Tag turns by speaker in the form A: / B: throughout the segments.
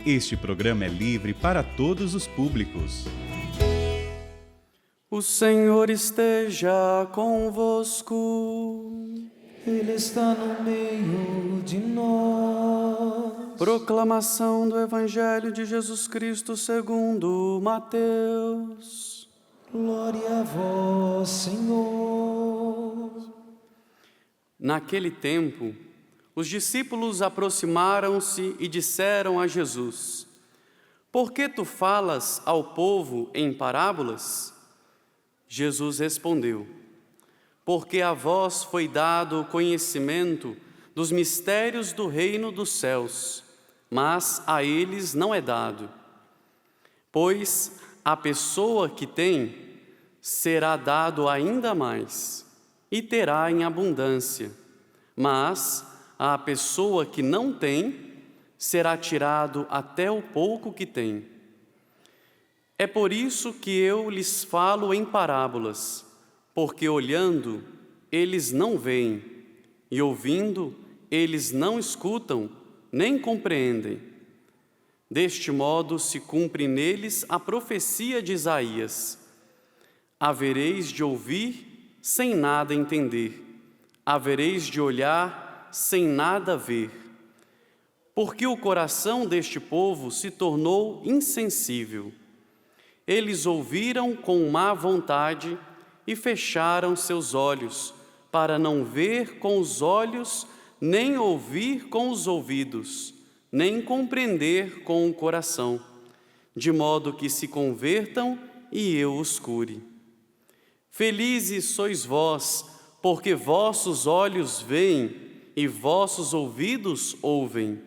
A: Este programa é livre para todos os públicos.
B: O Senhor esteja convosco.
C: Ele está no meio de nós.
B: Proclamação do Evangelho de Jesus Cristo segundo Mateus.
C: Glória a vós, Senhor.
B: Naquele tempo, os discípulos aproximaram-se e disseram a Jesus: Por que tu falas ao povo em parábolas? Jesus respondeu: Porque a vós foi dado o conhecimento dos mistérios do reino dos céus, mas a eles não é dado. Pois a pessoa que tem, será dado ainda mais, e terá em abundância, mas a pessoa que não tem, será tirado até o pouco que tem. É por isso que eu lhes falo em parábolas, porque olhando, eles não veem, e ouvindo, eles não escutam, nem compreendem. Deste modo se cumpre neles a profecia de Isaías: havereis de ouvir sem nada entender, havereis de olhar sem nada ver, porque o coração deste povo se tornou insensível. Eles ouviram com má vontade e fecharam seus olhos, para não ver com os olhos, nem ouvir com os ouvidos, nem compreender com o coração, de modo que se convertam e eu os cure. Felizes sois vós, porque vossos olhos veem e vossos ouvidos ouvem.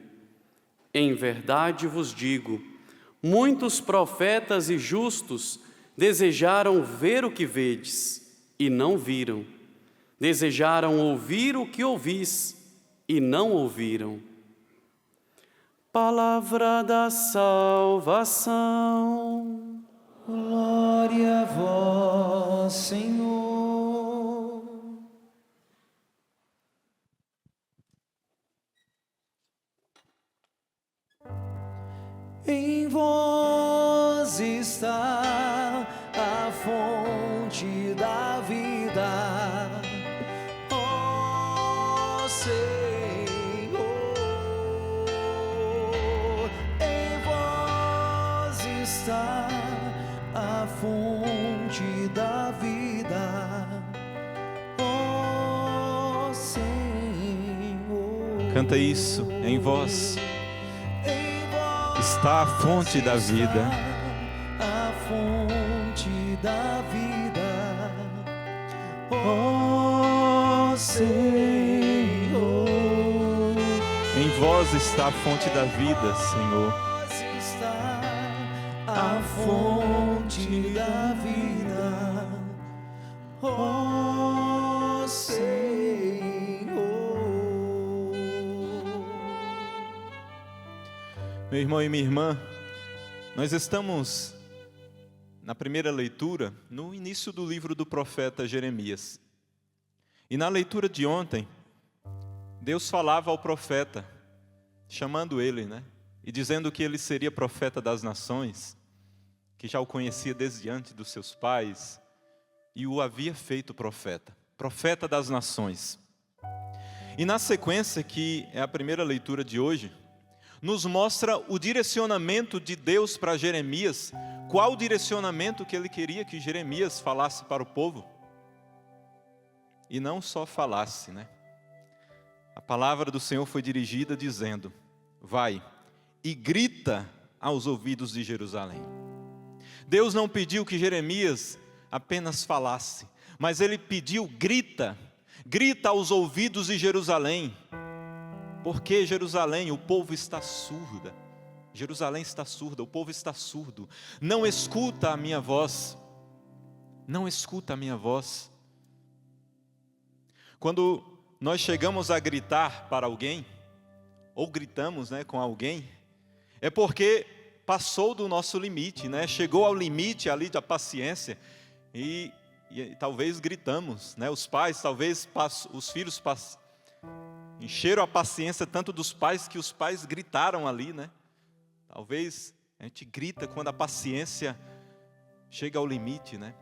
B: Em verdade vos digo, muitos profetas e justos desejaram ver o que vedes e não viram, desejaram ouvir o que ouvis e não ouviram. Palavra da salvação.
C: Glória a vós, Senhor. Em vós está a fonte da vida, ó Senhor. Em vós está a fonte da vida, ó Senhor.
D: Canta isso, em vós está a fonte da vida.
C: A fonte da vida, ó Senhor.
D: Em vós está a fonte da vida, Senhor.
C: Está a fonte da vida, ó Senhor.
D: Meu irmão e minha irmã, nós estamos na primeira leitura, no início do livro do profeta Jeremias. E na leitura de ontem, Deus falava ao profeta, chamando ele, e dizendo que ele seria profeta das nações, que já o conhecia desde antes dos seus pais, e o havia feito profeta, profeta das nações. E na sequência, que é a primeira leitura de hoje, nos mostra o direcionamento de Deus para Jeremias. Qual o direcionamento que ele queria que Jeremias falasse para o povo? E não só falasse, A palavra do Senhor foi dirigida dizendo: vai e grita aos ouvidos de Jerusalém. Deus não pediu que Jeremias apenas falasse, mas ele pediu: grita aos ouvidos de Jerusalém. Porque Jerusalém, o povo está surda. Jerusalém está surda, o povo está surdo. Não escuta a minha voz. Não escuta a minha voz. Quando nós chegamos a gritar para alguém, ou gritamos com alguém, é porque passou do nosso limite, chegou ao limite ali da paciência e talvez gritamos, os pais, talvez os filhos encheram a paciência tanto dos pais que os pais gritaram ali, Talvez a gente grita quando a paciência chega ao limite, né?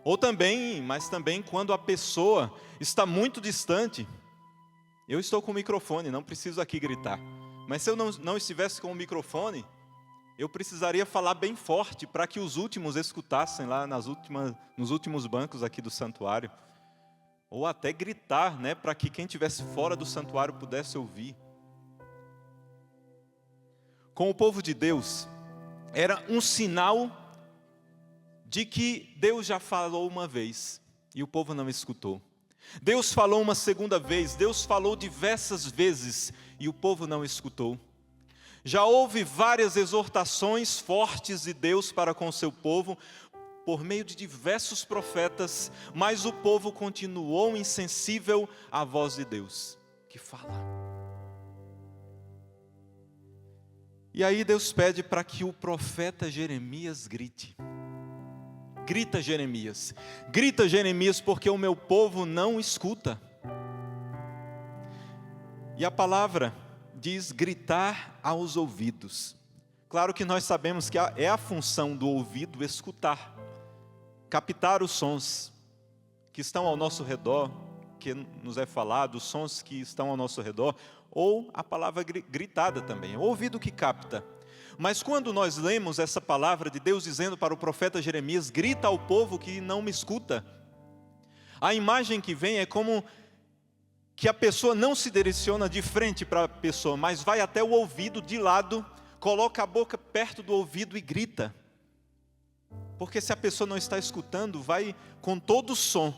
D: Ou também, mas também quando a pessoa está muito distante. Eu estou com o microfone, não preciso aqui gritar. Mas se eu não estivesse com o microfone, eu precisaria falar bem forte para que os últimos escutassem lá nos últimos bancos aqui do santuário. Ou até gritar, né, para que quem estivesse fora do santuário pudesse ouvir. Com o povo de Deus, era um sinal de que Deus já falou uma vez e o povo não escutou. Deus falou uma segunda vez, Deus falou diversas vezes e o povo não escutou. Já houve várias exortações fortes de Deus para com o seu povo, por meio de diversos profetas, mas o povo continuou insensível à voz de Deus, que fala. E aí Deus pede para que o profeta Jeremias grite. Grita Jeremias, porque o meu povo não escuta. E a palavra diz gritar aos ouvidos. Claro que nós sabemos que é a função do ouvido escutar, captar os sons que estão ao nosso redor, que nos é falado, os sons que estão ao nosso redor, ou a palavra gritada também, o ouvido que capta. Mas quando nós lemos essa palavra de Deus dizendo para o profeta Jeremias, grita ao povo que não me escuta, a imagem que vem é como que a pessoa não se direciona de frente para a pessoa, mas vai até o ouvido de lado, coloca a boca perto do ouvido e grita. Porque se a pessoa não está escutando, vai com todo o som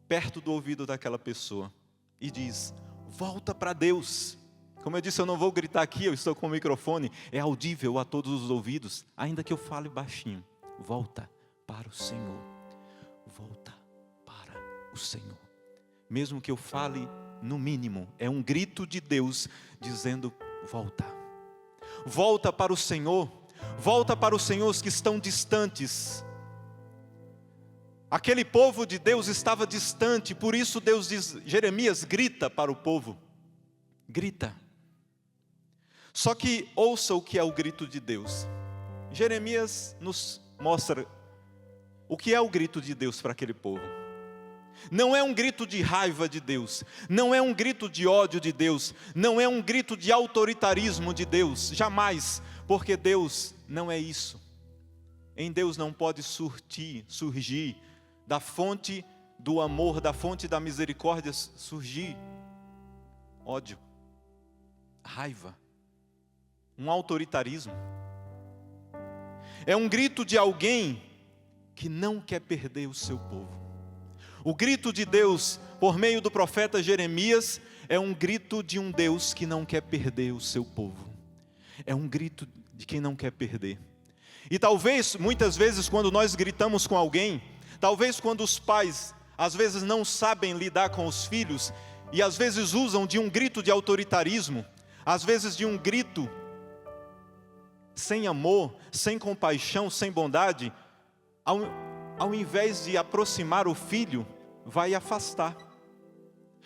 D: perto do ouvido daquela pessoa e diz, volta para Deus. Como eu disse, eu não vou gritar aqui, eu estou com o microfone, é audível a todos os ouvidos, ainda que eu fale baixinho. Volta para o Senhor, volta para o Senhor. Mesmo que eu fale no mínimo, é um grito de Deus dizendo, volta. Volta para o Senhor, volta para os senhores que estão distantes. Aquele povo de Deus estava distante, por isso Deus diz, Jeremias grita para o povo, grita. Só que ouça o que é o grito de Deus. Jeremias nos mostra o que é o grito de Deus para aquele povo. Não é um grito de raiva de Deus, não é um grito de ódio de Deus, não é um grito de autoritarismo de Deus, jamais, porque Deus não é isso. Em Deus não pode surgir da fonte do amor, da fonte da misericórdia, surgir ódio, raiva, um autoritarismo. É um grito de alguém que não quer perder o seu povo. O grito de Deus, por meio do profeta Jeremias, é um grito de um Deus que não quer perder o seu povo. É um grito de quem não quer perder. E talvez, muitas vezes, quando nós gritamos com alguém, talvez quando os pais, às vezes não sabem lidar com os filhos, e às vezes usam de um grito de autoritarismo, às vezes de um grito sem amor, sem compaixão, sem bondade, ao invés de aproximar o filho, vai afastar.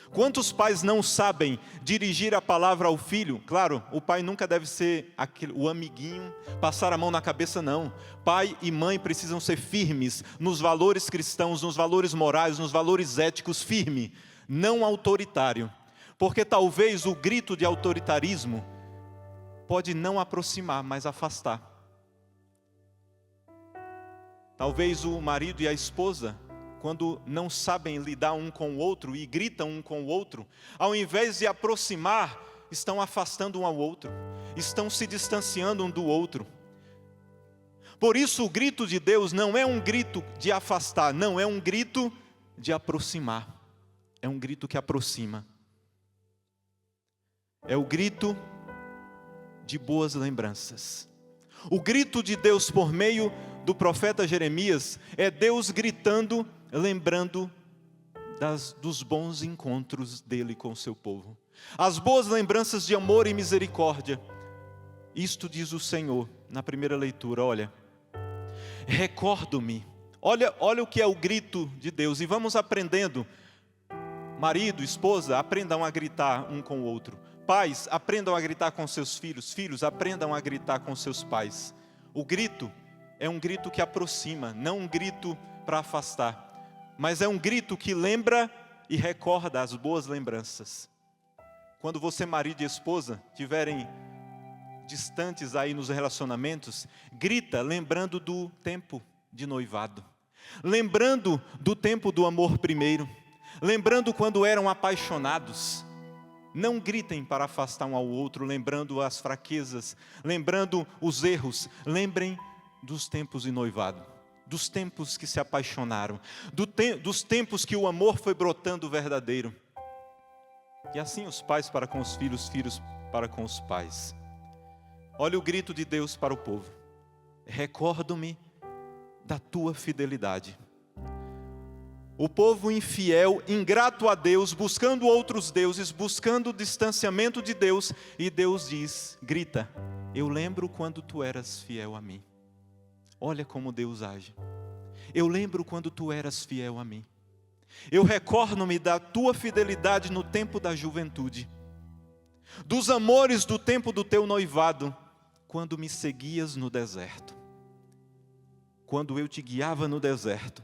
D: Quantos pais não sabem dirigir a palavra ao filho? Claro, o pai nunca deve ser o amiguinho, passar a mão na cabeça, não. Pai e mãe precisam ser firmes nos valores cristãos, nos valores morais, nos valores éticos, firme, não autoritário. Porque talvez o grito de autoritarismo pode não aproximar, mas afastar. Talvez o marido e a esposa, quando não sabem lidar um com o outro e gritam um com o outro, ao invés de aproximar, estão afastando um ao outro, estão se distanciando um do outro. Por isso o grito de Deus não é um grito de afastar, não, é um grito de aproximar. É um grito que aproxima. É o grito de boas lembranças. O grito de Deus por meio do profeta Jeremias é Deus gritando, lembrando dos bons encontros dele com o seu povo. As boas lembranças de amor e misericórdia. Isto diz o Senhor na primeira leitura, olha. Recordo-me. Olha o que é o grito de Deus e vamos aprendendo Marido, esposa, aprendam a gritar um com o outro. Pais, aprendam a gritar com seus filhos. Filhos, aprendam a gritar com seus pais. O grito é um grito que aproxima, não um grito para afastar, mas é um grito que lembra e recorda as boas lembranças. Quando você, marido e esposa, tiverem distantes aí nos relacionamentos, grita lembrando do tempo de noivado, lembrando do tempo do amor primeiro, lembrando quando eram apaixonados. Não gritem para afastar um ao outro, lembrando as fraquezas, lembrando os erros. Lembrem dos tempos de noivado, dos tempos que se apaixonaram, dos tempos que o amor foi brotando verdadeiro. E assim os pais para com os filhos, filhos para com os pais. Olha o grito de Deus para o povo: recordo-me da tua fidelidade. O povo infiel, ingrato a Deus, buscando outros deuses, buscando o distanciamento de Deus, e Deus diz, grita: eu lembro quando tu eras fiel a mim. Olha como Deus age. Eu lembro quando tu eras fiel a mim. Eu recordo-me da tua fidelidade no tempo da juventude, dos amores do tempo do teu noivado, quando me seguias no deserto, quando eu te guiava no deserto,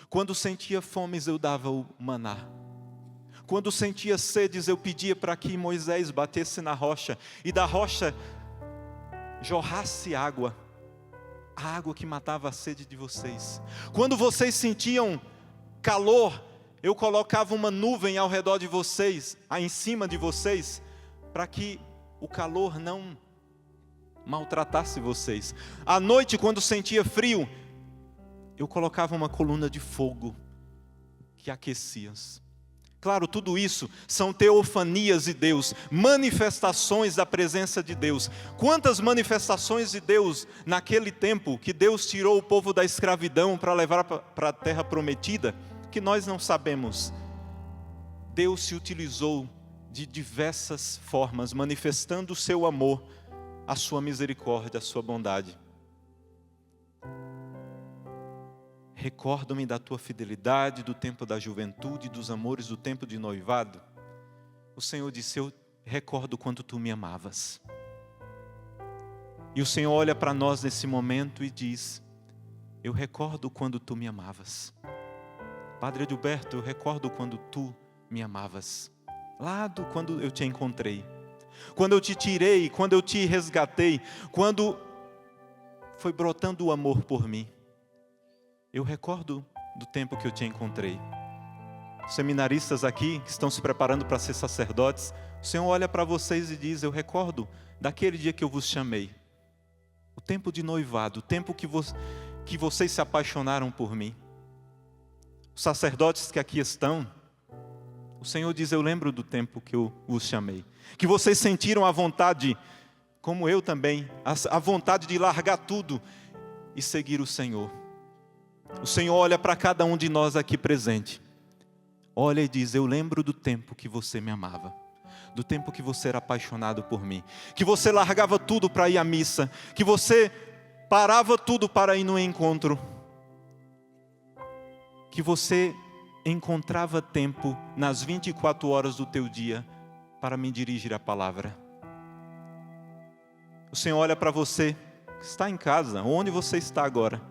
D: quando sentia fomes eu dava o maná, quando sentia sedes eu pedia para que Moisés batesse na rocha, e da rocha jorrasse água, a água que matava a sede de vocês. Quando vocês sentiam calor, eu colocava uma nuvem ao redor de vocês, em cima de vocês, para que o calor não maltratasse vocês. À noite, quando sentia frio, eu colocava uma coluna de fogo que aquecia. Claro, tudo isso são teofanias de Deus, manifestações da presença de Deus. Quantas manifestações de Deus naquele tempo que Deus tirou o povo da escravidão para levar para a terra prometida, que nós não sabemos. Deus se utilizou de diversas formas, manifestando o seu amor, a sua misericórdia, a sua bondade. Recordo-me da tua fidelidade, do tempo da juventude, dos amores do tempo de noivado. O Senhor disse, eu recordo quando tu me amavas. E o Senhor olha para nós nesse momento e diz, eu recordo quando tu me amavas. Padre Edilberto, eu recordo quando tu me amavas. Quando eu te encontrei. Quando eu te tirei, quando eu te resgatei, quando foi brotando o amor por mim. Eu recordo do tempo que eu te encontrei. Seminaristas aqui, que estão se preparando para ser sacerdotes, o Senhor olha para vocês e diz, eu recordo daquele dia que eu vos chamei. O tempo de noivado, o tempo que vocês se apaixonaram por mim. Os sacerdotes que aqui estão, o Senhor diz, eu lembro do tempo que eu vos chamei. Que vocês sentiram a vontade, como eu também, a vontade de largar tudo e seguir o Senhor. O Senhor olha para cada um de nós aqui presente. Olha e diz, eu lembro do tempo que você me amava. Do tempo que você era apaixonado por mim. Que você largava tudo para ir à missa. Que você parava tudo para ir no encontro. Que você encontrava tempo nas 24 horas do teu dia para me dirigir a palavra. O Senhor olha para você que está em casa, onde você está agora.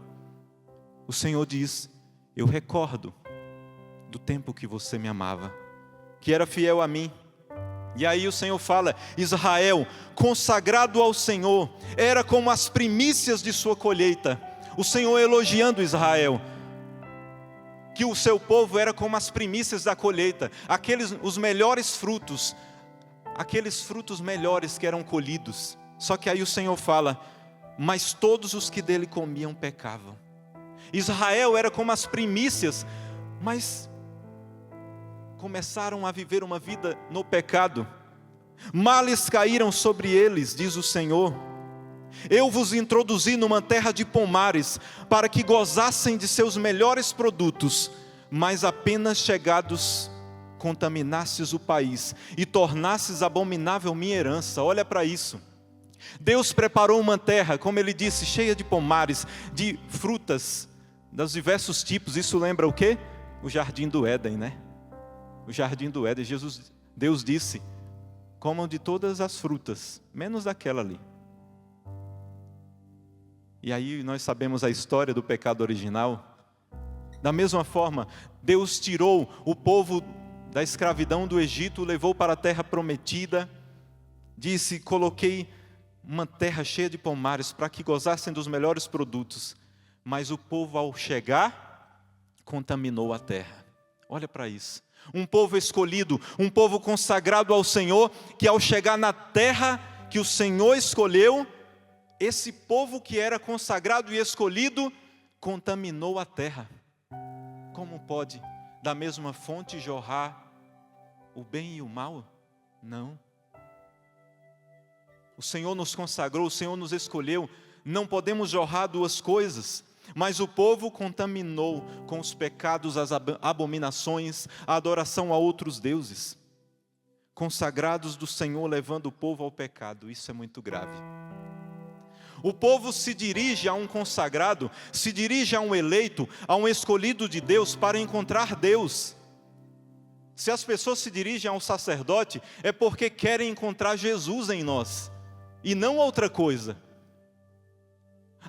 D: O Senhor diz, eu recordo do tempo que você me amava, que era fiel a mim. E aí o Senhor fala, Israel, consagrado ao Senhor, era como as primícias de sua colheita. O Senhor elogiando Israel, que o seu povo era como as primícias da colheita, os melhores frutos, aqueles frutos melhores que eram colhidos. Só que aí o Senhor fala, mas todos os que dele comiam pecavam. Israel era como as primícias, mas começaram a viver uma vida no pecado. Males caíram sobre eles, diz o Senhor. Eu vos introduzi numa terra de pomares, para que gozassem de seus melhores produtos, mas apenas chegados contaminasses o país e tornasses abominável minha herança. Olha para isso. Deus preparou uma terra, como ele disse, cheia de pomares, de frutas dos diversos tipos. Isso lembra o quê? O jardim do Éden, né? o jardim do Éden, Deus disse: comam de todas as frutas, menos daquela ali. E aí nós sabemos a história do pecado original. Da mesma forma, Deus tirou o povo da escravidão do Egito, levou para a terra prometida, disse: coloquei uma terra cheia de pomares para que gozassem dos melhores produtos. Mas o povo, ao chegar, contaminou a terra. Olha para isso. Um povo escolhido, um povo consagrado ao Senhor, que ao chegar na terra que o Senhor escolheu, esse povo que era consagrado e escolhido, contaminou a terra. Como pode da mesma fonte jorrar o bem e o mal? Não. O Senhor nos consagrou, o Senhor nos escolheu. Não podemos jorrar duas coisas. Mas o povo contaminou com os pecados, as abominações, a adoração a outros deuses. Consagrados do Senhor, levando o povo ao pecado. Isso é muito grave. O povo se dirige a um consagrado, se dirige a um eleito, a um escolhido de Deus para encontrar Deus. Se as pessoas se dirigem ao sacerdote, é porque querem encontrar Jesus em nós, e não outra coisa.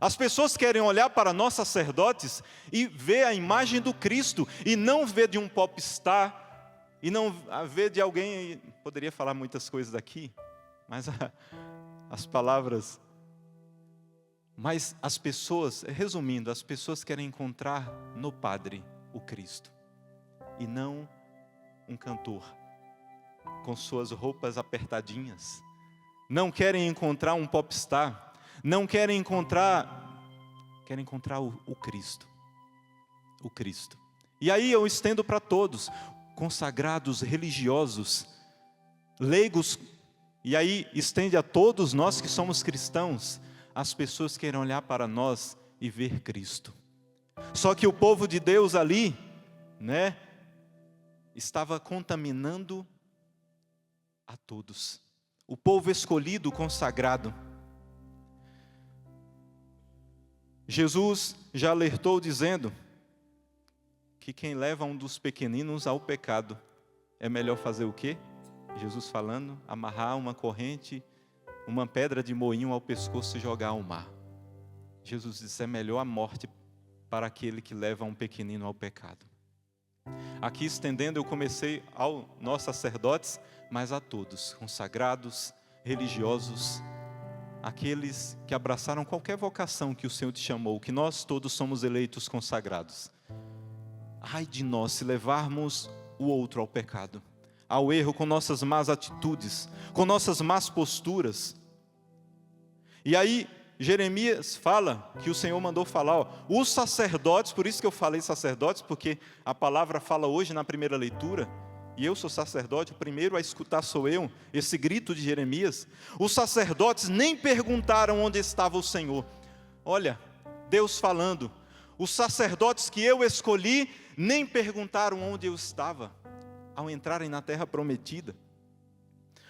D: As pessoas querem olhar para nós sacerdotes e ver a imagem do Cristo, e não ver de um popstar, e não ver de alguém. Poderia falar muitas coisas aqui, mas as palavras. Mas as pessoas, resumindo, as pessoas querem encontrar no Padre o Cristo, e não um cantor com suas roupas apertadinhas. Não querem encontrar um popstar. Não querem encontrar o Cristo. O Cristo. E aí eu estendo para todos, consagrados, religiosos, leigos, e aí estende a todos nós que somos cristãos. As pessoas querem olhar para nós e ver Cristo. Só que o povo de Deus ali, estava contaminando a todos. O povo escolhido, consagrado. Jesus já alertou dizendo que quem leva um dos pequeninos ao pecado, é melhor fazer o quê? Jesus falando, amarrar uma corrente, uma pedra de moinho ao pescoço e jogar ao mar. Jesus disse: é melhor a morte para aquele que leva um pequenino ao pecado. Aqui estendendo, eu comecei aos nossos sacerdotes, mas a todos, consagrados, religiosos, aqueles que abraçaram qualquer vocação que o Senhor te chamou, que nós todos somos eleitos consagrados. Ai de nós se levarmos o outro ao pecado, ao erro com nossas más atitudes, com nossas más posturas. E aí Jeremias fala, que o Senhor mandou falar, os sacerdotes, por isso que eu falei sacerdotes, porque a palavra fala hoje na primeira leitura, e eu sou sacerdote, o primeiro a escutar sou eu, esse grito de Jeremias. Os sacerdotes nem perguntaram onde estava o Senhor. Olha, Deus falando, os sacerdotes que eu escolhi nem perguntaram onde eu estava, ao entrarem na terra prometida.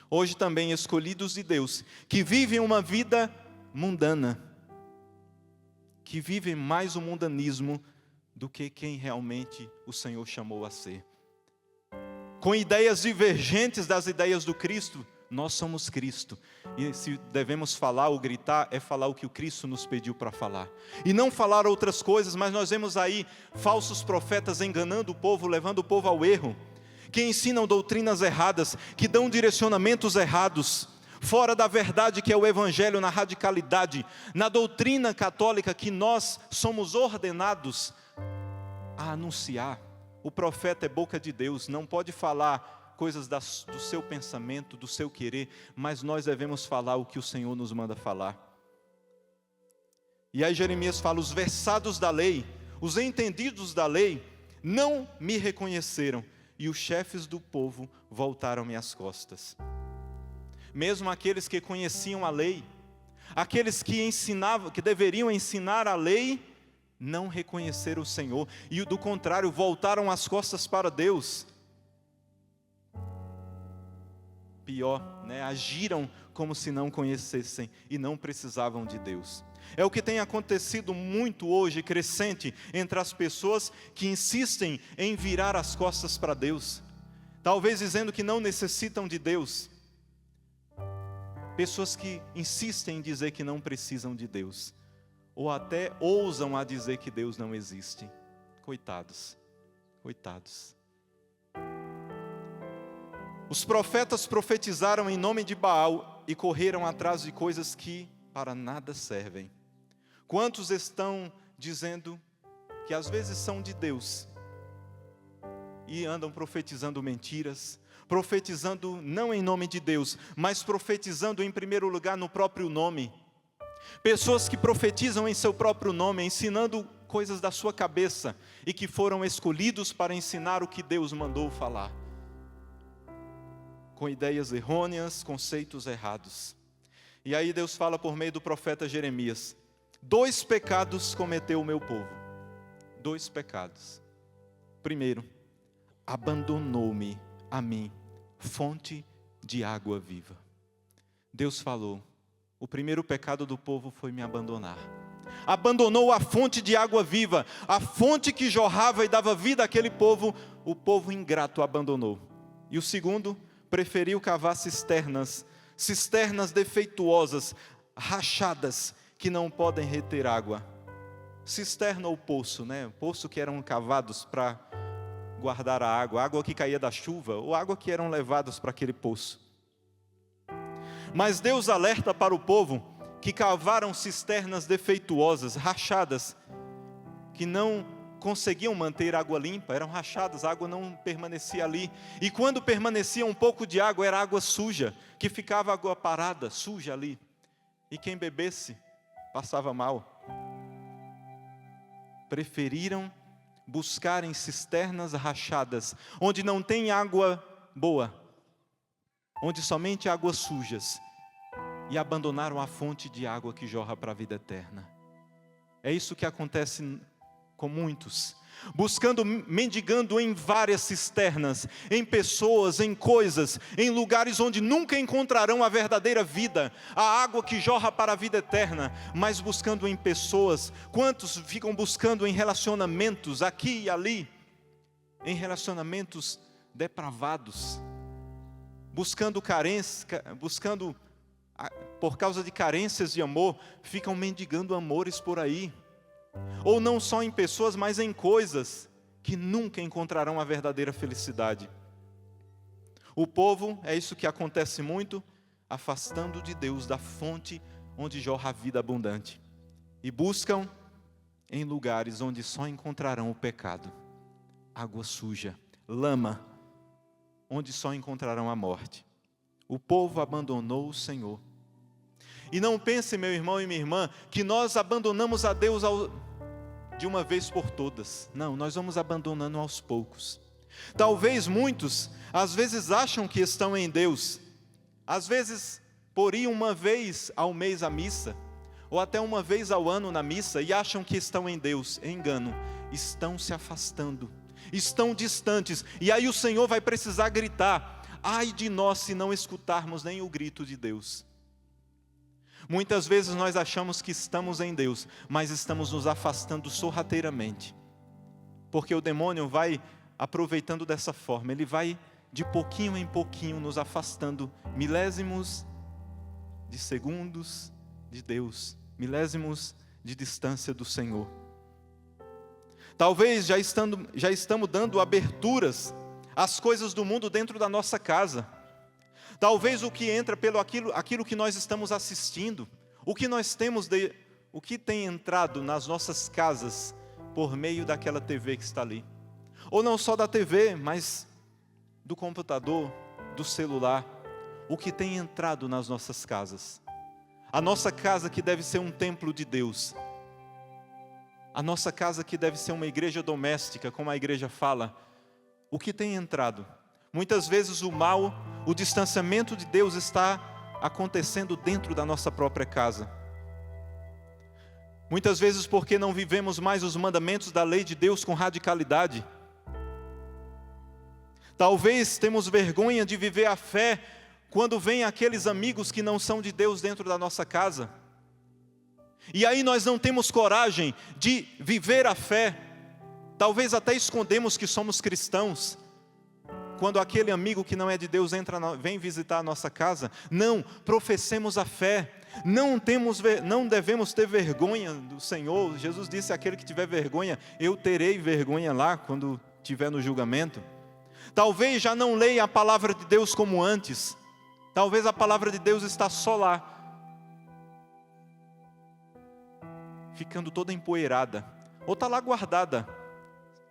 D: Hoje também escolhidos de Deus, que vivem uma vida mundana, que vivem mais o mundanismo do que quem realmente o Senhor chamou a ser. Com ideias divergentes das ideias do Cristo, nós somos Cristo. E se devemos falar ou gritar, é falar o que o Cristo nos pediu para falar. E não falar outras coisas, mas nós vemos aí falsos profetas enganando o povo, levando o povo ao erro, que ensinam doutrinas erradas, que dão direcionamentos errados, fora da verdade que é o Evangelho, na radicalidade, na doutrina católica que nós somos ordenados a anunciar. O profeta é boca de Deus, não pode falar coisas do seu pensamento, do seu querer, mas nós devemos falar o que o Senhor nos manda falar. E aí Jeremias fala, os versados da lei, os entendidos da lei, não me reconheceram, e os chefes do povo voltaram-me as costas. Mesmo aqueles que conheciam a lei, aqueles que ensinavam, que deveriam ensinar a lei, não reconheceram o Senhor, e do contrário, voltaram as costas para Deus. Pior, agiram como se não conhecessem e não precisavam de Deus. É o que tem acontecido muito hoje, crescente, entre as pessoas que insistem em virar as costas para Deus. talvez dizendo que não necessitam de Deus. Pessoas que insistem em dizer que não precisam de Deus, ou até ousam a dizer que Deus não existe. Coitados, coitados. Os profetas profetizaram em nome de Baal e correram atrás de coisas que para nada servem. Quantos estão dizendo que às vezes são de Deus e andam profetizando mentiras, profetizando não em nome de Deus, mas profetizando em primeiro lugar no próprio nome. Pessoas que profetizam em seu próprio nome, ensinando coisas da sua cabeça e que foram escolhidos para ensinar o que Deus mandou falar. Com ideias errôneas, conceitos errados. E aí Deus fala por meio do profeta Jeremias: 2 pecados cometeu o meu povo. 2 pecados. Primeiro, abandonou-me a mim, fonte de água viva. Deus falou: o primeiro pecado do povo foi me abandonar. Abandonou a fonte de água viva, a fonte que jorrava e dava vida àquele povo, o povo ingrato abandonou. E o segundo, preferiu cavar cisternas defeituosas, rachadas, que não podem reter água. Cisterna ou poço, né? Poço que eram cavados para guardar a água que caía da chuva, ou água que eram levadas para aquele poço. Mas Deus alerta para o povo que cavaram cisternas defeituosas, rachadas, que não conseguiam manter água limpa, eram rachadas, a água não permanecia ali. E quando permanecia um pouco de água, era água suja, que ficava água parada, suja ali. E quem bebesse, passava mal. Preferiram buscar em cisternas rachadas, onde não tem água boa, onde somente águas sujas, e abandonaram a fonte de água que jorra para a vida eterna. É isso que acontece com muitos, mendigando em várias cisternas, em pessoas, em coisas, em lugares onde nunca encontrarão a verdadeira vida, a água que jorra para a vida eterna, mas buscando em pessoas. Quantos ficam buscando em relacionamentos aqui e ali, em relacionamentos depravados, buscando carência, por causa de carências de amor, ficam mendigando amores por aí. Ou não só em pessoas, mas em coisas que nunca encontrarão a verdadeira felicidade. O povo, é isso que acontece muito, afastando de Deus, da fonte onde jorra a vida abundante. E buscam em lugares onde só encontrarão o pecado, água suja, lama, onde só encontrarão a morte. O povo abandonou o Senhor. E não pense, meu irmão e minha irmã, que nós abandonamos a Deus de uma vez por todas. Não, nós vamos abandonando aos poucos. Talvez muitos, às vezes acham que estão em Deus. Às vezes, por ir uma vez ao mês à missa, ou até uma vez ao ano na missa, e acham que estão em Deus. Engano, estão se afastando, estão distantes. E aí o Senhor vai precisar gritar: ai de nós se não escutarmos nem o grito de Deus. Muitas vezes nós achamos que estamos em Deus, mas estamos nos afastando sorrateiramente. Porque o demônio vai aproveitando dessa forma, ele vai de pouquinho em pouquinho nos afastando milésimos de segundos de Deus, milésimos de distância do Senhor. Talvez já estamos dando aberturas às coisas do mundo dentro da nossa casa. Talvez o que entra pelo aquilo que nós estamos assistindo, o que tem entrado nas nossas casas por meio daquela TV que está ali. Ou não só da TV, mas do computador, do celular, o que tem entrado nas nossas casas. A nossa casa que deve ser um templo de Deus. A nossa casa que deve ser uma igreja doméstica, como a igreja fala. O que tem entrado? Muitas vezes o mal, o distanciamento de Deus está acontecendo dentro da nossa própria casa. Muitas vezes porque não vivemos mais os mandamentos da lei de Deus com radicalidade. Talvez temos vergonha de viver a fé quando vem aqueles amigos que não são de Deus dentro da nossa casa. E aí nós não temos coragem de viver a fé. Talvez até escondemos que somos cristãos. quando aquele amigo que não é de Deus vem visitar a nossa casa. Não, professemos a fé. Não devemos ter vergonha do Senhor. Jesus disse: aquele que tiver vergonha, eu terei vergonha lá quando estiver no julgamento. Talvez já não leia a palavra de Deus como antes. Talvez a palavra de Deus está só lá, ficando toda empoeirada, ou está lá guardada,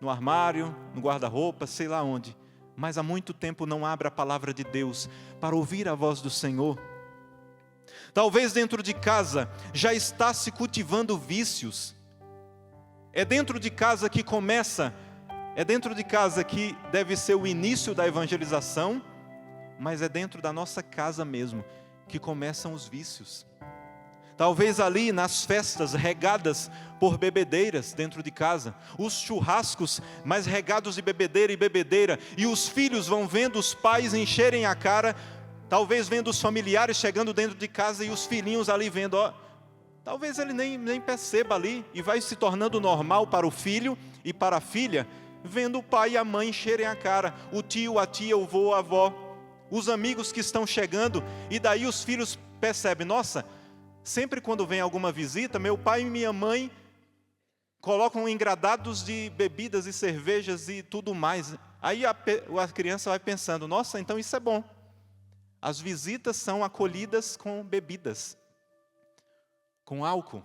D: no armário, no guarda-roupa, sei lá onde, mas há muito tempo não abre a palavra de Deus, para ouvir a voz do Senhor. Talvez dentro de casa, já está se cultivando vícios, é dentro de casa que começa, é dentro de casa que deve ser o início da evangelização, mas é dentro da nossa casa mesmo, que começam os vícios. Talvez ali nas festas regadas por bebedeiras dentro de casa, os churrascos mais regados de bebedeira, e os filhos vão vendo os pais encherem a cara, talvez vendo os familiares chegando dentro de casa e os filhinhos ali vendo, talvez ele nem perceba ali, e vai se tornando normal para o filho e para a filha, vendo o pai e a mãe encherem a cara, o tio, a tia, o vô, a avó, os amigos que estão chegando, e daí os filhos percebem: nossa, sempre quando vem alguma visita, meu pai e minha mãe colocam engradados de bebidas e cervejas e tudo mais. Aí a criança vai pensando: nossa, então isso é bom. As visitas são acolhidas com bebidas, com álcool.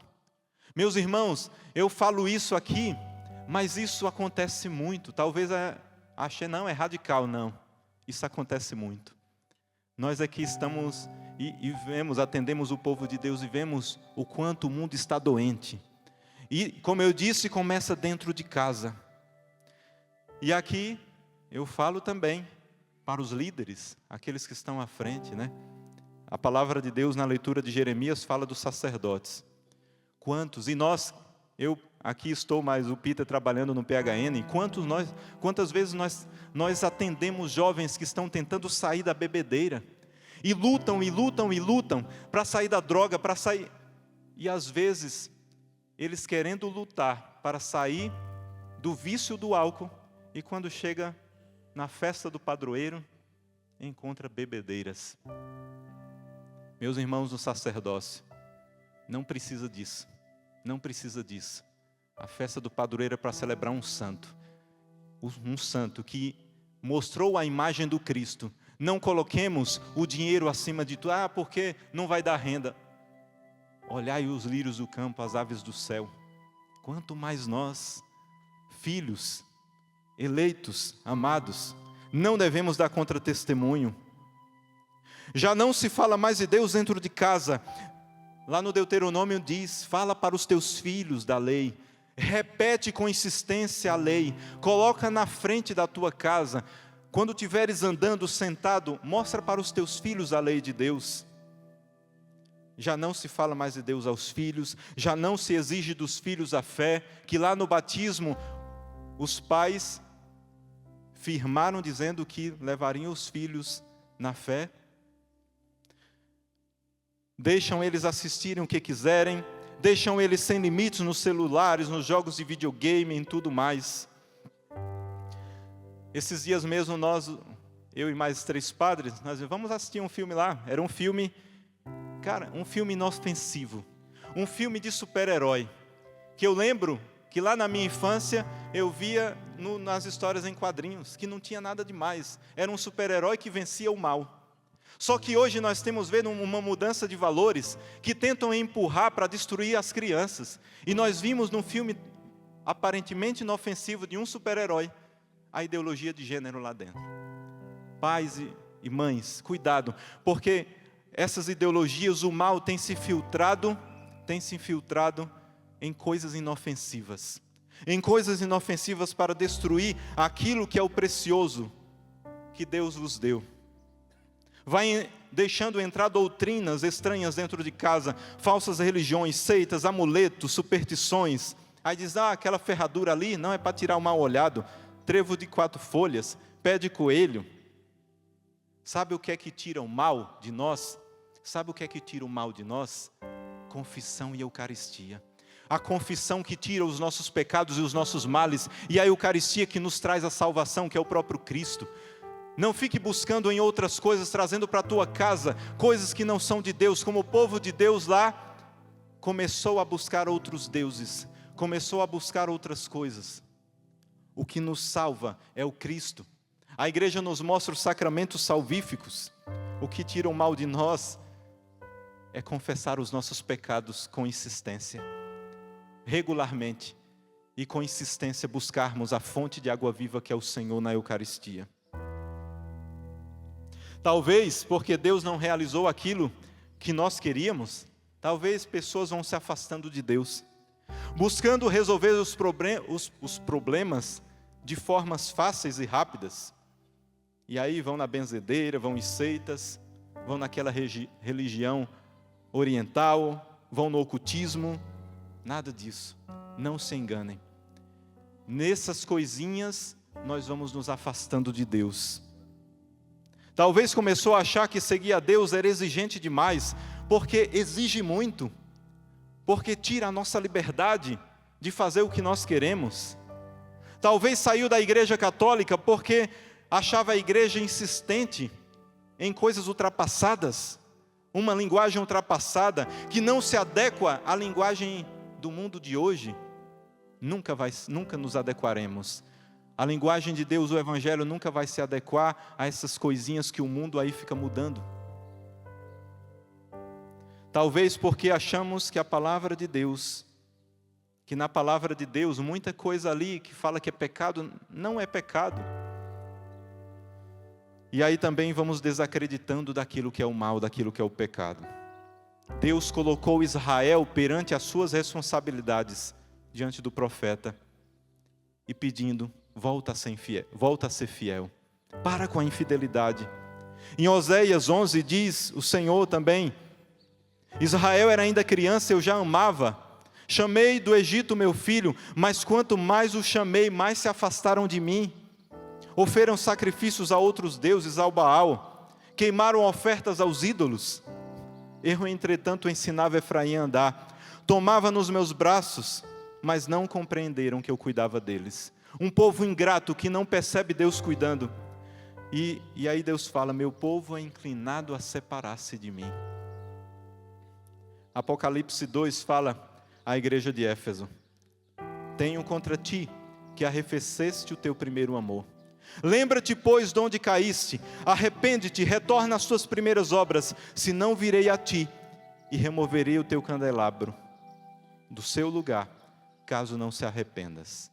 D: Meus irmãos, eu falo isso aqui, mas isso acontece muito. Talvez achei, não, é radical, não. Isso acontece muito. Nós aqui estamos e vemos, atendemos o povo de Deus e vemos o quanto o mundo está doente. E, como eu disse, começa dentro de casa. E aqui eu falo também para os líderes, aqueles que estão à frente, né? A palavra de Deus na leitura de Jeremias fala dos sacerdotes. Quantos? E nós, eu aqui estou, mas o Peter trabalhando no PHN, quantas vezes nós atendemos jovens que estão tentando sair da bebedeira, e lutam para sair da droga, para sair, e às vezes, eles querendo lutar para sair do vício do álcool, e quando chega na festa do padroeiro, encontra bebedeiras. Meus irmãos no sacerdócio, não precisa disso, não precisa disso. A festa do padroeiro é para celebrar um santo que mostrou a imagem do Cristo. Não coloquemos o dinheiro acima de tudo, porque não vai dar renda. Olhai os lírios do campo, as aves do céu. Quanto mais nós, filhos, eleitos, amados, não devemos dar contra-testemunho. Já não se fala mais de Deus dentro de casa. Lá no Deuteronômio diz: fala para os teus filhos da lei. Repete com insistência a lei, coloca na frente da tua casa. Quando estiveres andando, sentado, mostra para os teus filhos a lei de Deus. Já não se fala mais de Deus aos filhos, já não se exige dos filhos a fé, que lá no batismo os pais firmaram dizendo que levariam os filhos na fé. Deixam eles assistirem o que quiserem, deixam eles sem limites nos celulares, nos jogos de videogame, em tudo mais. Esses dias mesmo eu e mais 3 padres, nós vamos assistir um filme lá. Era um filme, um filme inofensivo, um filme de super-herói, que eu lembro que lá na minha infância eu via nas histórias em quadrinhos, que não tinha nada demais, era um super-herói que vencia o mal. Só que hoje nós temos vendo uma mudança de valores que tentam empurrar para destruir as crianças. E nós vimos num filme aparentemente inofensivo de um super-herói, a ideologia de gênero lá dentro. Pais e mães, cuidado, porque essas ideologias, o mal tem se infiltrado em coisas inofensivas. Em coisas inofensivas para destruir aquilo que é o precioso que Deus vos deu. Vai deixando entrar doutrinas estranhas dentro de casa, falsas religiões, seitas, amuletos, superstições. Aí diz, aquela ferradura ali não é para tirar o mal olhado, trevo de 4 folhas, pé de coelho. Sabe o que é que tira o mal de nós? Sabe o que é que tira o mal de nós? Confissão e Eucaristia. A confissão que tira os nossos pecados e os nossos males, e a Eucaristia que nos traz a salvação, que é o próprio Cristo. Não fique buscando em outras coisas, trazendo para a tua casa coisas que não são de Deus, como o povo de Deus lá começou a buscar outros deuses, começou a buscar outras coisas. O que nos salva é o Cristo. A igreja nos mostra os sacramentos salvíficos. O que tira o mal de nós é confessar os nossos pecados com insistência, regularmente, e com insistência buscarmos a fonte de água viva que é o Senhor na Eucaristia. Talvez porque Deus não realizou aquilo que nós queríamos, talvez pessoas vão se afastando de Deus, buscando resolver os problemas de formas fáceis e rápidas. E aí vão na benzedeira, vão em seitas, vão naquela religião oriental, vão no ocultismo. Nada disso, não se enganem. Nessas coisinhas nós vamos nos afastando de Deus. Talvez começou a achar que seguir a Deus era exigente demais, porque exige muito, porque tira a nossa liberdade de fazer o que nós queremos. Talvez saiu da igreja católica porque achava a igreja insistente em coisas ultrapassadas, uma linguagem ultrapassada, que não se adequa à linguagem do mundo de hoje. Nunca nos adequaremos. A linguagem de Deus, o Evangelho, nunca vai se adequar a essas coisinhas que o mundo aí fica mudando. Talvez porque achamos que a palavra de Deus, que na palavra de Deus, muita coisa ali que fala que é pecado, não é pecado. E aí também vamos desacreditando daquilo que é o mal, daquilo que é o pecado. Deus colocou Israel perante as suas responsabilidades diante do profeta e pedindo: volta a ser fiel, para com a infidelidade. Em Oséias 11 diz o Senhor também: Israel era ainda criança, eu já amava. Chamei do Egito meu filho, mas quanto mais o chamei, mais se afastaram de mim. Ofereram sacrifícios a outros deuses, ao Baal, queimaram ofertas aos ídolos. Eu, entretanto, ensinava Efraim a andar, tomava nos meus braços, mas não compreenderam que eu cuidava deles. Um povo ingrato que não percebe Deus cuidando. E aí Deus fala: meu povo é inclinado a separar-se de mim. Apocalipse 2 fala à igreja de Éfeso: tenho contra ti que arrefeceste o teu primeiro amor. Lembra-te, pois, de onde caíste, arrepende-te, retorna às tuas primeiras obras, senão virei a ti e removerei o teu candelabro do seu lugar, caso não se arrependas.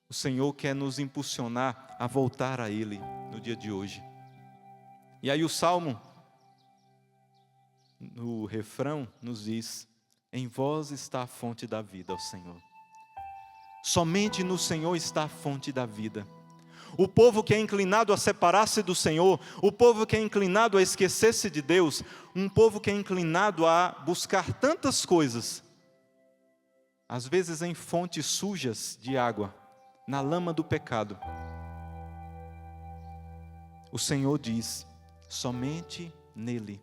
D: O Senhor quer nos impulsionar a voltar a Ele no dia de hoje. E aí o Salmo, no refrão, nos diz: em vós está a fonte da vida, ó Senhor. Somente no Senhor está a fonte da vida. O povo que é inclinado a separar-se do Senhor, o povo que é inclinado a esquecer-se de Deus, um povo que é inclinado a buscar tantas coisas, às vezes em fontes sujas de água, na lama do pecado. O Senhor diz: somente nele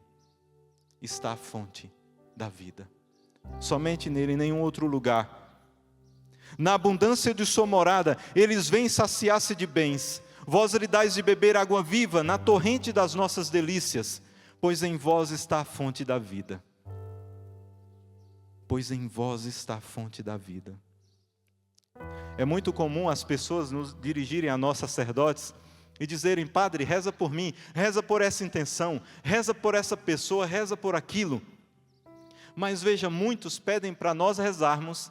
D: está a fonte da vida. Somente nele, em nenhum outro lugar. Na abundância de sua morada, eles vêm saciar-se de bens. Vós lhe dais de beber água viva na torrente das nossas delícias, pois em vós está a fonte da vida. Pois em vós está a fonte da vida. É muito comum as pessoas nos dirigirem a nós sacerdotes e dizerem: padre, reza por mim, reza por essa intenção, reza por essa pessoa, reza por aquilo. Mas veja, muitos pedem para nós rezarmos.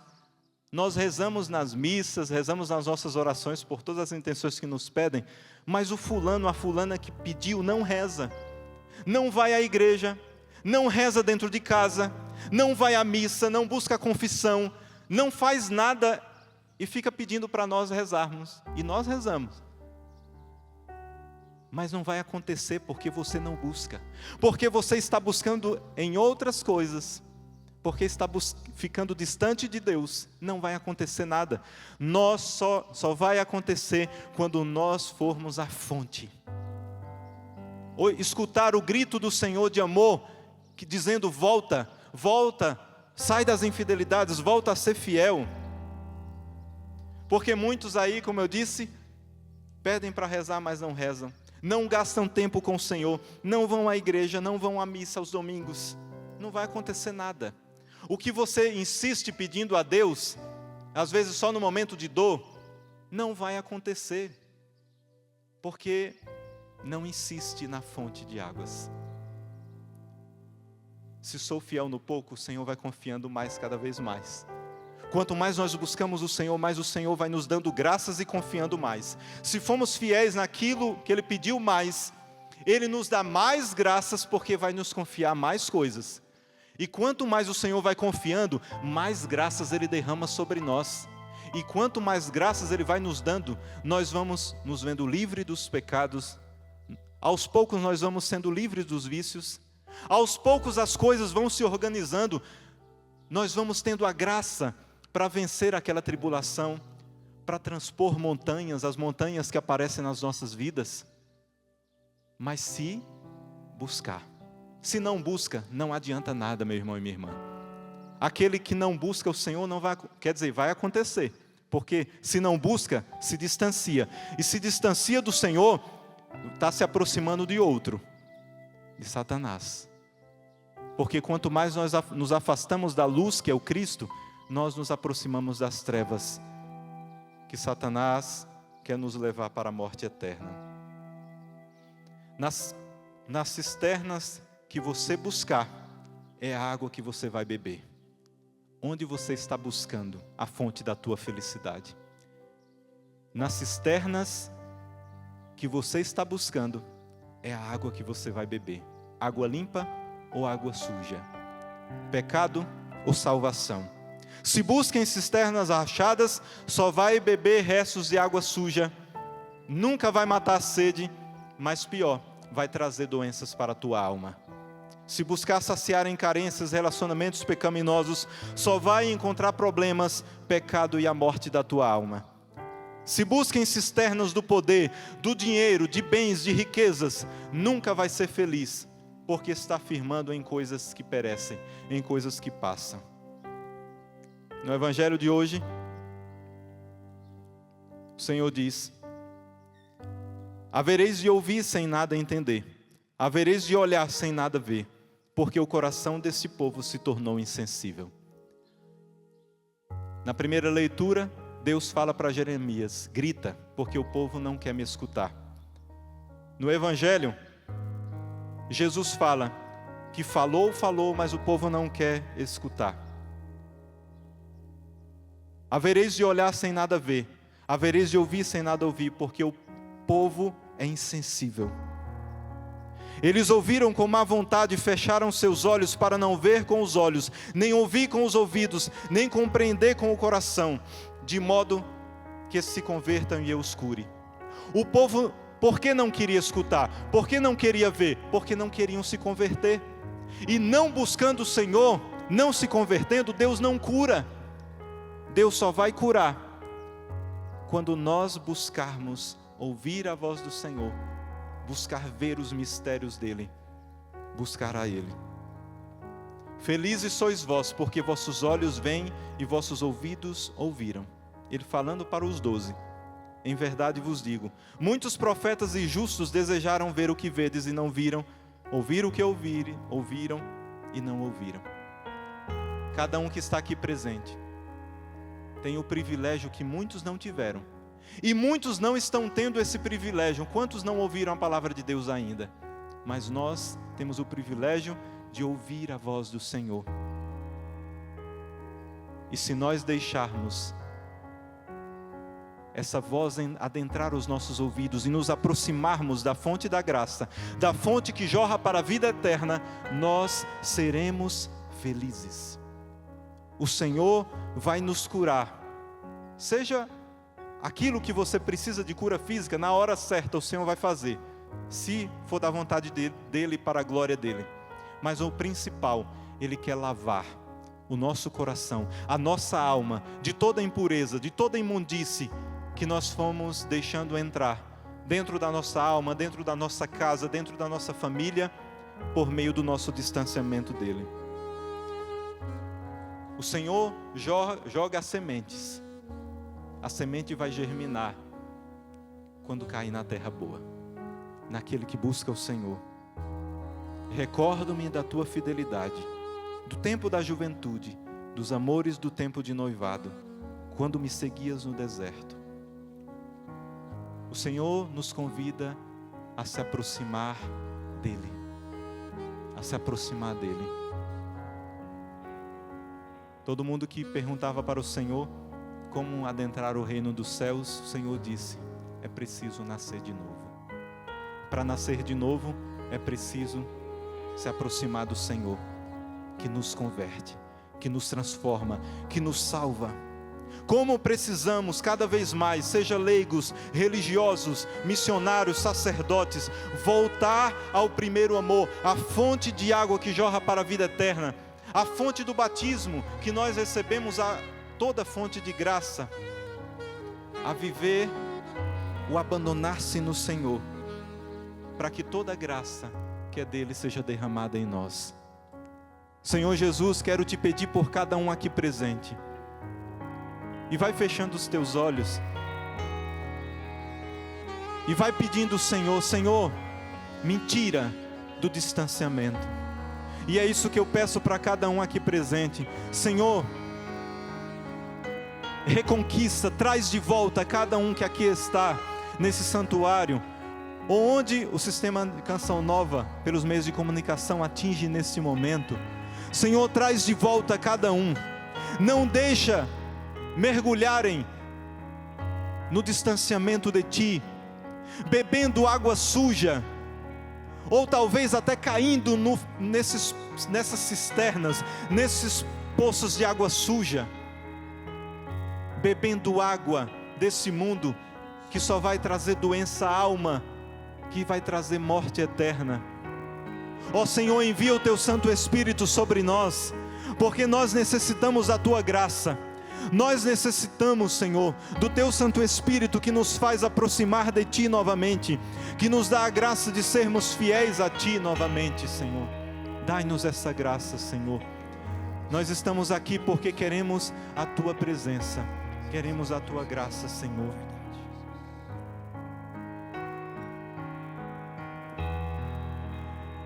D: Nós rezamos nas missas, rezamos nas nossas orações por todas as intenções que nos pedem, mas o fulano, a fulana que pediu não reza, não vai à igreja, não reza dentro de casa, não vai à missa, não busca a confissão, não faz nada e fica pedindo para nós rezarmos. E nós rezamos. Mas não vai acontecer porque você não busca, porque você está buscando em outras coisas, porque está ficando distante de Deus. Não vai acontecer nada. Só vai acontecer quando nós formos à fonte. Ou escutar o grito do Senhor de amor, dizendo: volta, volta, sai das infidelidades, volta a ser fiel. Porque muitos aí, como eu disse, pedem para rezar, mas não rezam. não gastam tempo com o Senhor, não vão à igreja, não vão à missa aos domingos, não vai acontecer nada. O que você insiste pedindo a Deus, às vezes só no momento de dor, não vai acontecer, porque não insiste na fonte de águas. Se sou fiel no pouco, o Senhor vai confiando mais cada vez mais. Quanto mais nós buscamos o Senhor, mais o Senhor vai nos dando graças e confiando mais. Se formos fiéis naquilo que Ele pediu mais, Ele nos dá mais graças, porque vai nos confiar mais coisas. E quanto mais o Senhor vai confiando, mais graças Ele derrama sobre nós. E quanto mais graças Ele vai nos dando, nós vamos nos vendo livres dos pecados. Aos poucos nós vamos sendo livres dos vícios. Aos poucos as coisas vão se organizando. Nós vamos tendo a graça para vencer aquela tribulação, para transpor montanhas, as montanhas que aparecem nas nossas vidas. Mas se buscar. Se não busca, não adianta nada, meu irmão e minha irmã. Aquele que não busca o Senhor não vai, quer dizer, vai acontecer. Porque se não busca, se distancia. E se distancia do Senhor, está se aproximando de outro, de Satanás. Porque quanto mais nós nos afastamos da luz, que é o Cristo, nós nos aproximamos das trevas, que Satanás quer nos levar para a morte eterna. Nas cisternas que você buscar, é a água que você vai beber. Onde você está buscando a fonte da tua felicidade? Nas cisternas que você está buscando, é a água que você vai beber. Água limpa ou água suja? Pecado ou salvação? Se busca em cisternas rachadas, só vai beber restos de água suja. Nunca vai matar a sede, mas pior, vai trazer doenças para a tua alma. Se buscar saciar em carências, relacionamentos pecaminosos, só vai encontrar problemas, pecado e a morte da tua alma. Se busca em cisternas do poder, do dinheiro, de bens, de riquezas, nunca vai ser feliz, porque está firmando em coisas que perecem, em coisas que passam. No evangelho de hoje, o Senhor diz: havereis de ouvir sem nada entender, havereis de olhar sem nada ver, porque o coração desse povo se tornou insensível. Na primeira leitura, Deus fala para Jeremias: grita, porque o povo não quer me escutar. No evangelho, Jesus fala que falou, mas o povo não quer escutar. Havereis de olhar sem nada ver, havereis de ouvir sem nada ouvir, porque o povo é insensível. Eles ouviram com má vontade e fecharam seus olhos para não ver com os olhos, nem ouvir com os ouvidos, nem compreender com o coração, de modo que se convertam e eu os cure. O povo, por que não queria escutar? Por que não queria ver? Porque não queriam se converter. E não buscando o Senhor, não se convertendo, Deus não cura. Deus só vai curar quando nós buscarmos ouvir a voz do Senhor, buscar ver os mistérios dEle, buscar a Ele. Felizes sois vós, porque vossos olhos veem e vossos ouvidos ouviram. Ele falando para os 12. Em verdade vos digo, muitos profetas e justos desejaram ver o que vedes e não viram, ouvir o que ouviram e não ouviram. Cada um que está aqui presente tem o privilégio que muitos não tiveram. E muitos não estão tendo esse privilégio. Quantos não ouviram a palavra de Deus ainda? Mas nós temos o privilégio de ouvir a voz do Senhor. E se nós deixarmos essa voz adentrar os nossos ouvidos e nos aproximarmos da fonte da graça, da fonte que jorra para a vida eterna, nós seremos felizes. O Senhor vai nos curar. Seja aquilo que você precisa de cura física, na hora certa o Senhor vai fazer, se for da vontade dEle para a glória dEle. Mas o principal, Ele quer lavar o nosso coração, a nossa alma, de toda impureza, de toda imundície que nós fomos deixando entrar dentro da nossa alma, dentro da nossa casa, dentro da nossa família, por meio do nosso distanciamento dEle. O Senhor joga as sementes. A semente vai germinar quando cair na terra boa. naquele que busca o Senhor. Recordo-me da tua fidelidade, do tempo da juventude, dos amores do tempo de noivado, quando me seguias no deserto. O Senhor nos convida a se aproximar dEle, a se aproximar dEle. Todo mundo que perguntava para o Senhor como adentrar o reino dos céus, o Senhor disse: é preciso nascer de novo. Para nascer de novo, é preciso se aproximar do Senhor, que nos converte, que nos transforma, que nos salva. Como precisamos cada vez mais, seja leigos, religiosos, missionários, sacerdotes, voltar ao primeiro amor, a fonte de água que jorra para a vida eterna, a fonte do batismo que nós recebemos, a toda fonte de graça, a viver o abandonar-se no Senhor, para que toda a graça que é dele seja derramada em nós. Senhor Jesus, quero te pedir por cada um aqui presente, e vai fechando os teus olhos, e vai pedindo ao Senhor: Senhor, me tira do distanciamento. E é isso que eu peço para cada um aqui presente. Senhor, reconquista, traz de volta cada um que aqui está, nesse santuário, onde o sistema de Canção Nova, pelos meios de comunicação, atinge nesse momento. Senhor, traz de volta cada um. Não deixa mergulharem no distanciamento de Ti, bebendo água suja, ou talvez até caindo nessas cisternas, nesses poços de água suja, bebendo água desse mundo que só vai trazer doença à alma, que vai trazer morte eterna. Ó Senhor, envia o Teu Santo Espírito sobre nós, porque nós necessitamos da Tua graça. Nós necessitamos, Senhor, do Teu Santo Espírito que nos faz aproximar de Ti novamente, que nos dá a graça de sermos fiéis a Ti novamente, Senhor. Dai-nos essa graça, Senhor. Nós estamos aqui porque queremos a Tua presença, queremos a Tua graça, Senhor.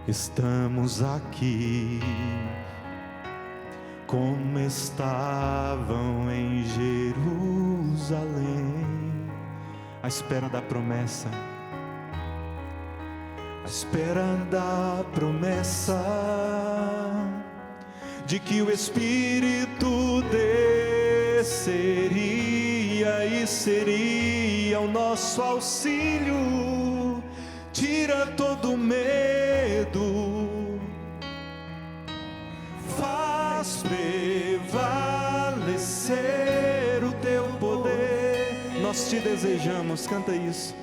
D: Estamos aqui como estavam em Jerusalém, à espera da promessa, à espera da promessa de que o Espírito desceria e seria o nosso auxílio. Tira todo medo, faz prevalecer o Teu poder. Nós Te desejamos, canta isso.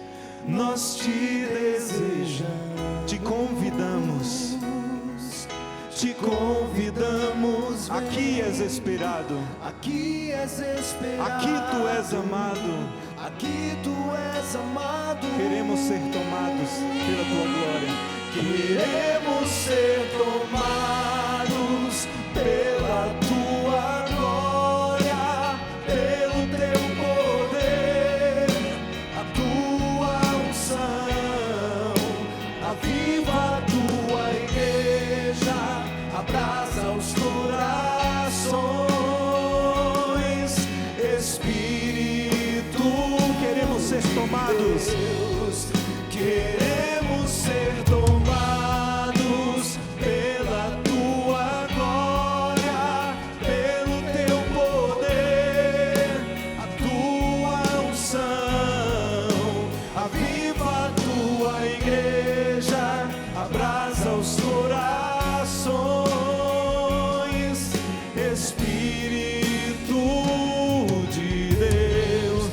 D: Nós Te desejamos, Te convidamos, Te convidamos. Aqui és esperado,
C: aqui és esperado,
D: aqui Tu és amado,
C: aqui Tu és amado.
D: Queremos ser tomados pela Tua glória.
C: Queremos ser tomados pela Tua glória, pelo Teu poder, a Tua unção, aviva a Tua igreja, abraça os corações, Espírito.
D: Queremos ser tomados,
C: Deus, queremos ser tomados pela Tua glória, pelo Teu poder, a Tua unção, aviva a Tua igreja, abraça os corações, Espírito de Deus.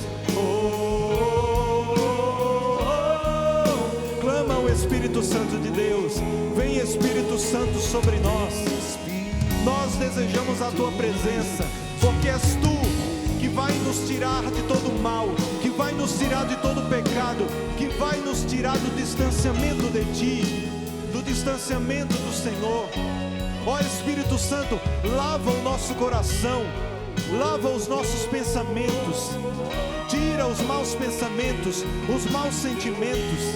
D: Clama o Espírito Santo de Deus. Vem Espírito Santo sobre nós. Nós desejamos a Tua presença, porque és Tu que vai nos tirar de todo mal, que vai nos tirar de todo pecado, que vai nos tirar do distanciamento de Ti, do distanciamento do Senhor. Ó Espírito Santo, lava o nosso coração, lava os nossos pensamentos, tira os maus pensamentos, os maus sentimentos.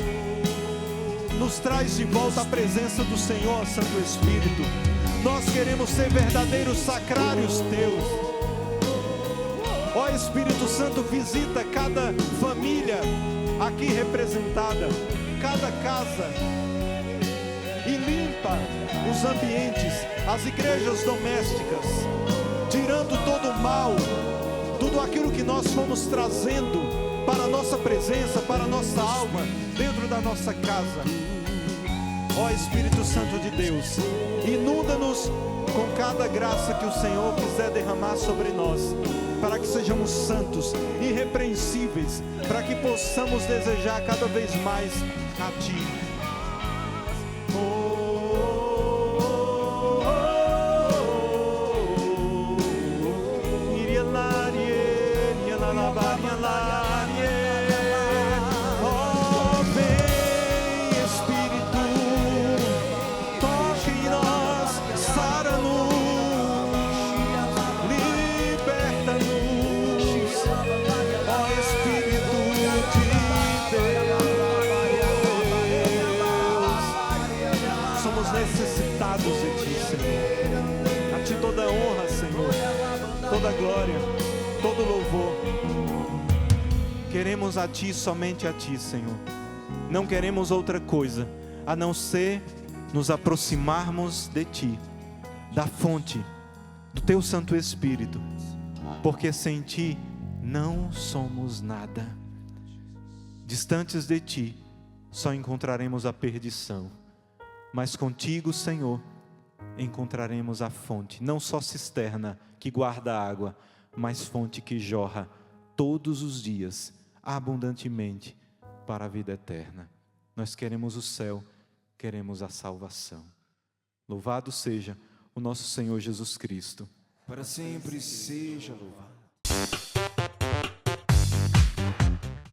C: nos traz de volta à presença do Senhor, Santo Espírito. Nós queremos ser verdadeiros sacrários teus. Ó Espírito Santo, visita cada família aqui representada, cada casa, e limpa os ambientes, as igrejas domésticas, tirando todo o mal, tudo aquilo que nós fomos trazendo para a nossa presença, para a nossa alma, dentro da nossa casa. Ó Espírito Santo de Deus, inunda-nos com cada graça que o Senhor quiser derramar sobre nós, para que sejamos santos, irrepreensíveis, para que possamos desejar cada vez mais a Ti. Necessitados de Ti, Senhor. A Ti toda a honra, Senhor, toda a glória, todo o louvor. Queremos a Ti, somente a Ti, Senhor. Não queremos outra coisa a não ser nos aproximarmos de Ti, da fonte do Teu Santo Espírito, porque sem Ti não somos nada. Distantes de Ti só encontraremos a perdição. Mas contigo, Senhor, encontraremos a fonte, não só cisterna que guarda água, mas fonte que jorra todos os dias, abundantemente, para a vida eterna. Nós queremos o céu, queremos a salvação. Louvado seja o nosso Senhor Jesus Cristo. Para sempre seja louvado.